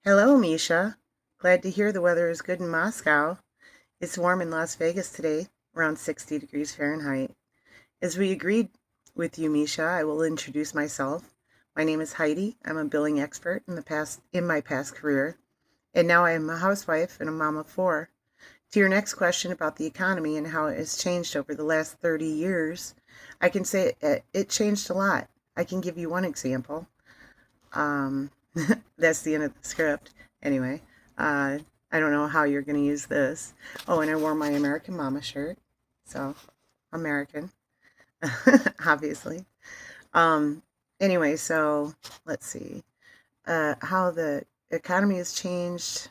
Hello, Misha. Glad to hear the weather is good in Moscow. It's warm in Las Vegas today, around 60 degrees Fahrenheit. As we agreed with you, Misha, I will introduce myself. My name is Heidi. I'm a billing expert in my past career, and now I am a housewife and a mom of four. To your next question about the economy and how it has changed over the last 30 years, I can say it changed a lot. I can give you one example. Um, that's the end of the script. Anyway, uh, I don't know how you're going to use this. Oh, and I wore my American Mama shirt. So, American, obviously. Um, anyway, so let's see. How the economy has changed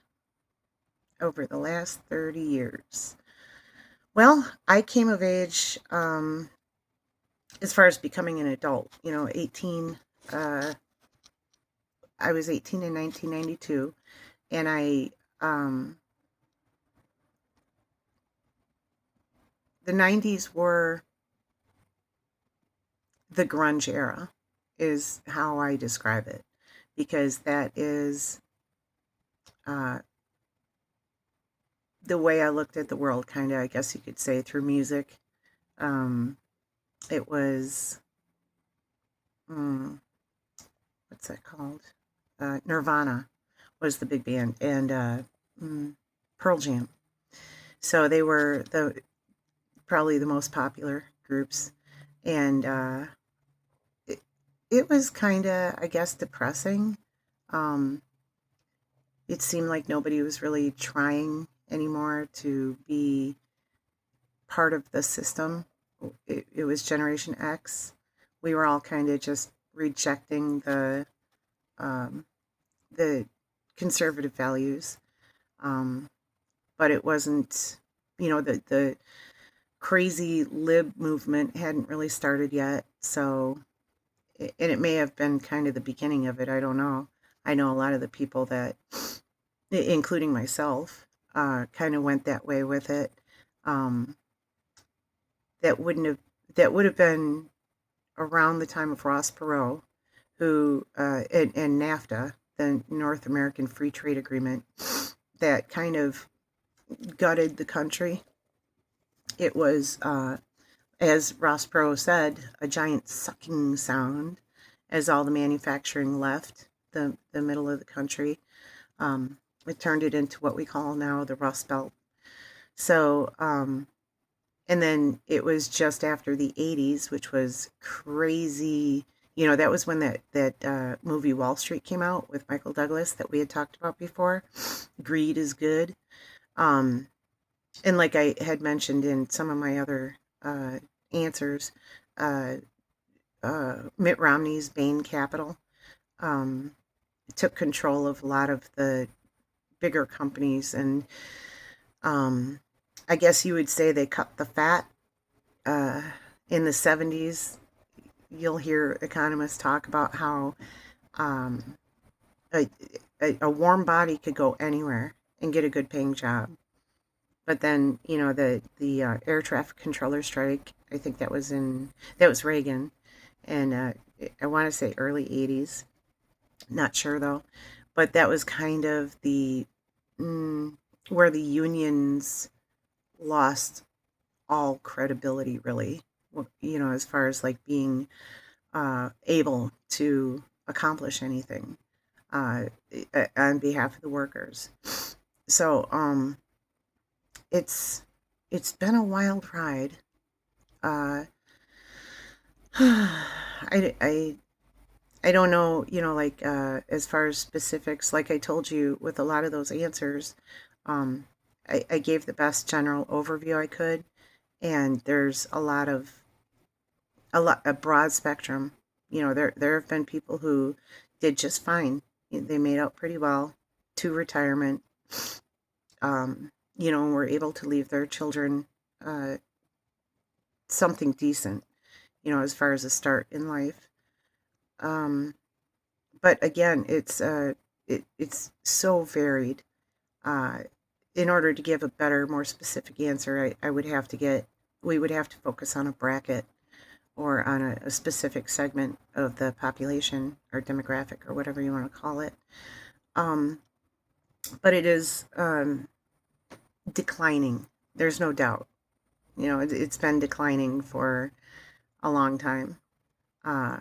over the last 30 years. Well, I came of age as far as becoming an adult, 18. I was 18 in 1992, and um, the 90s were the grunge era, is how I describe it, because that is uh, the way I looked at the world, kind of, I guess you could say, through music. Um, it was, mm, what's that called? Nirvana was the big band, and mm, Pearl Jam. So they were probably the most popular groups, and it, it was kind of, I guess, depressing. Um, it seemed like nobody was really trying anymore to be part of the system. It was Generation X. We were all kind of just rejecting um, the conservative values, um, but it wasn't, the crazy lib movement hadn't really started yet. So, and it may have been kind of the beginning of it. I don't know. I know a lot of the people that, including myself, kind of went that way with it. Um, that wouldn't have that would have been around the time of Ross Perot, who and NAFTA, the North American Free Trade Agreement, that kind of gutted the country. It was, as Ross Perot said, a giant sucking sound, as all the manufacturing left the middle of the country. It turned it into what we call now the Rust Belt. So, and then it was just after the 80s, which was crazy. That was when that movie Wall Street came out with Michael Douglas that we had talked about before. Greed is good. Um, and like I had mentioned in some of my other answers, uh, Mitt Romney's Bain Capital um, took control of a lot of the bigger companies, and um, I guess you would say they cut the fat. Uh, in the 70s, you'll hear economists talk about how um, a, a warm body could go anywhere and get a good paying job. But then, the air traffic controller strike, I think that was Reagan, and I want to say early 80s. Not sure though, but that was kind of mm, where the unions lost all credibility, really. As far as like being able to accomplish anything uh, on behalf of the workers. So it's it's been a wild ride. Uh, I don't know, like as far as specifics, like I told you with a lot of those answers, um, I gave the best general overview I could, and there's a broad spectrum. There have been people who did just fine. They made out pretty well to retirement. And were able to leave their children uh, something decent. As far as a start in life. Um, but again, it's so varied. Uh, in order to give a better, more specific answer, I would have to we would have to focus on a bracket or on a specific segment of the population or demographic or whatever you want to call it. Um, but it is declining. There's no doubt. It's been declining for a long time. Uh,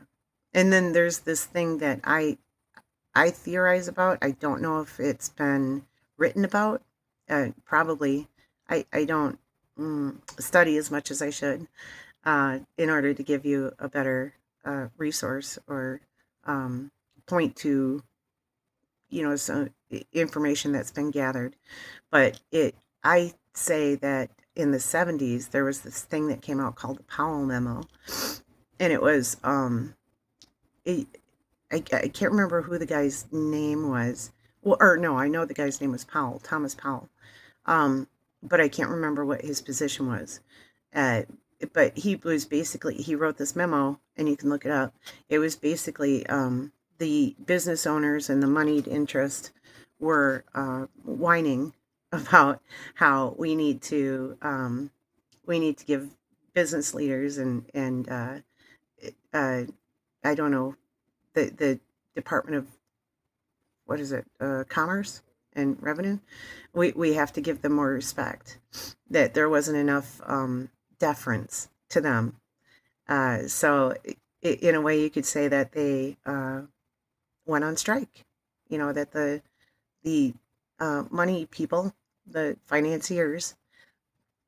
and then there's this thing that I theorize about. I don't know if it's been written about. Probably. I don't study as much as I should in order to give you a better resource or um, point to some information that's been gathered. But I say that in the 70s there was this thing that came out called the Powell Memo, and it was it, I can't remember who the guy's name was. Well, or no, I know the guy's name was Powell, Thomas Powell. Um, but I can't remember what his position was. Uh, but he wrote this memo, and you can look it up. It was basically the business owners and the moneyed interest were whining about how we need to give business leaders and uh, I don't know, the Department of, what is it, Commerce and Revenue. We have to give them more respect. That there wasn't enough deference to them. So in a way, you could say that they went on strike. That the money people, the financiers,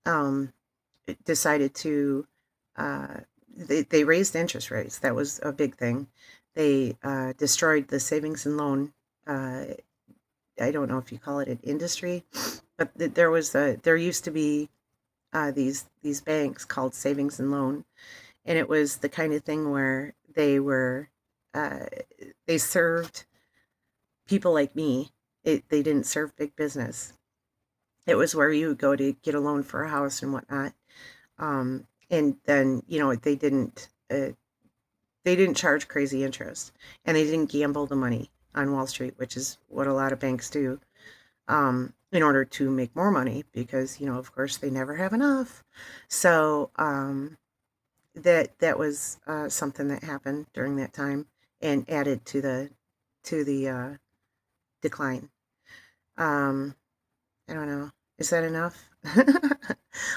um, decided to they raised interest rates. That was a big thing. They destroyed the savings and loan. Uh, I don't know if you call it an industry, but there used to be these banks called savings and loan, and it was the kind of thing where uh, they served people like me. They didn't serve big business. It was where you would go to get a loan for a house and whatnot. And then they didn't charge crazy interest, and they didn't gamble the money on Wall Street, which is what a lot of banks do, in order to make more money, because of course they never have enough. So that was something that happened during that time and added to the decline. Um, I don't know. Is that enough?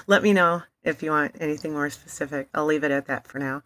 Let me know if you want anything more specific. I'll leave it at that for now.